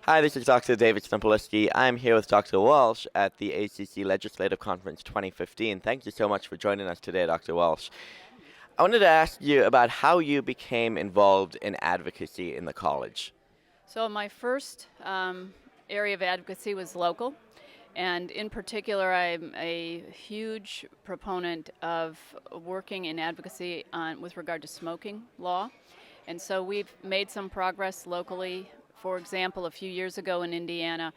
Hi, this is Dr. David Stempoliski. I'm here with Dr. Walsh at the ACC Legislative Conference 2015. Thank you so much for joining us today, Dr. Walsh. I wanted to ask you about how you became involved in advocacy in the college. So my first area of advocacy was local, and in particular, I'm a huge proponent of working in advocacy with regard to smoking law. And so we've made some progress locally. For example, a few years ago in Indiana,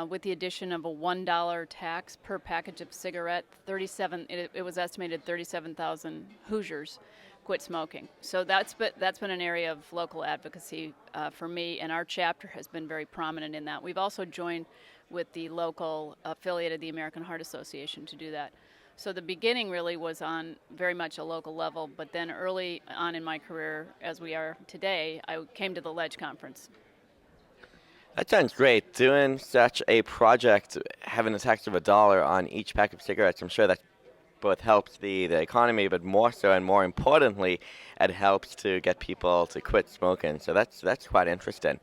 with the addition of a $1 tax per package of cigarette, it was estimated 37,000 Hoosiers quit smoking. So that's been an area of local advocacy for me, and our chapter has been very prominent in that. We've also joined with the local affiliate of the American Heart Association to do that. So the beginning really was on very much a local level, but then early on in my career, as we are today, I came to the Ledge Conference. That sounds great. Doing such a project, having a tax of $1 on each pack of cigarettes, I'm sure that both helps the economy, but more so and more importantly, it helps to get people to quit smoking. So that's quite interesting.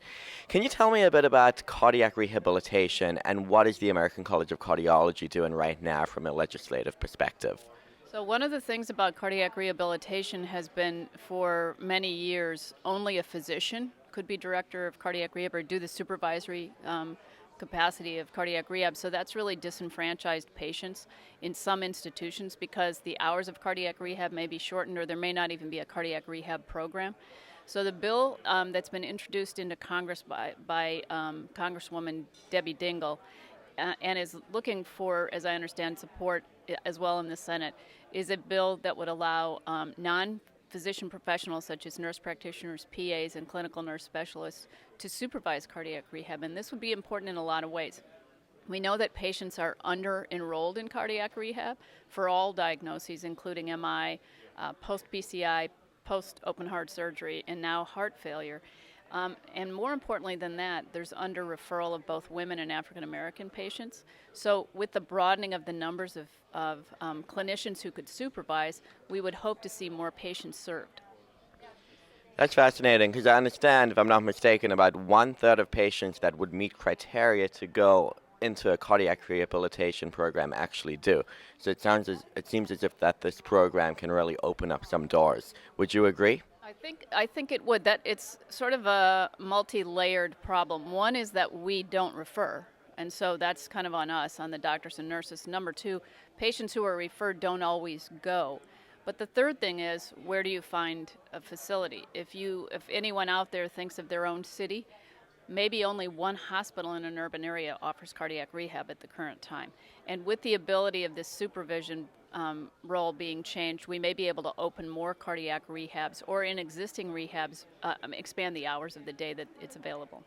Can you tell me a bit about cardiac rehabilitation and what is the American College of Cardiology doing right now from a legislative perspective? So one of the things about cardiac rehabilitation has been for many years only a physician could be director of cardiac rehab or do the supervisory capacity of cardiac rehab. So that's really disenfranchised patients in some institutions because the hours of cardiac rehab may be shortened or there may not even be a cardiac rehab program. So the bill that's been introduced into Congress by Congresswoman Debbie Dingell and is looking for, as I understand, support as well in the Senate, is a bill that would allow non-physician professionals such as nurse practitioners, PAs, and clinical nurse specialists to supervise cardiac rehab. And this would be important in a lot of ways. We know that patients are under-enrolled in cardiac rehab for all diagnoses, including MI, post-PCI, post-open heart surgery, and now heart failure. And more importantly than that, there's under-referral of both women and African American patients. So with the broadening of the numbers of clinicians who could supervise, we would hope to see more patients served. That's fascinating because I understand, if I'm not mistaken, about 1/3 of patients that would meet criteria to go into a cardiac rehabilitation program actually do. So it seems as if that this program can really open up some doors. Would you agree? I think it would. That it's sort of a multi-layered problem. One is that we don't refer, and so that's kind of on us, on the doctors and nurses. Number two, patients who are referred don't always go. But the third thing is, where do you find a facility? If anyone out there thinks of their own city, maybe only one hospital in an urban area offers cardiac rehab at the current time. And with the ability of this supervision role being changed, we may be able to open more cardiac rehabs or in existing rehabs, expand the hours of the day that it's available.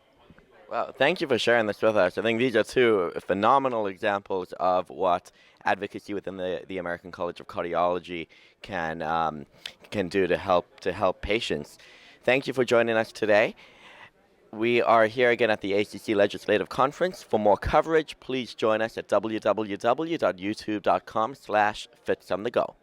Well, thank you for sharing this with us. I think these are two phenomenal examples of what advocacy within the American College of Cardiology can do to help patients. Thank you for joining us today. We are here again at the ACC Legislative Conference. For more coverage, please join us at www.youtube.com/fitsonthego.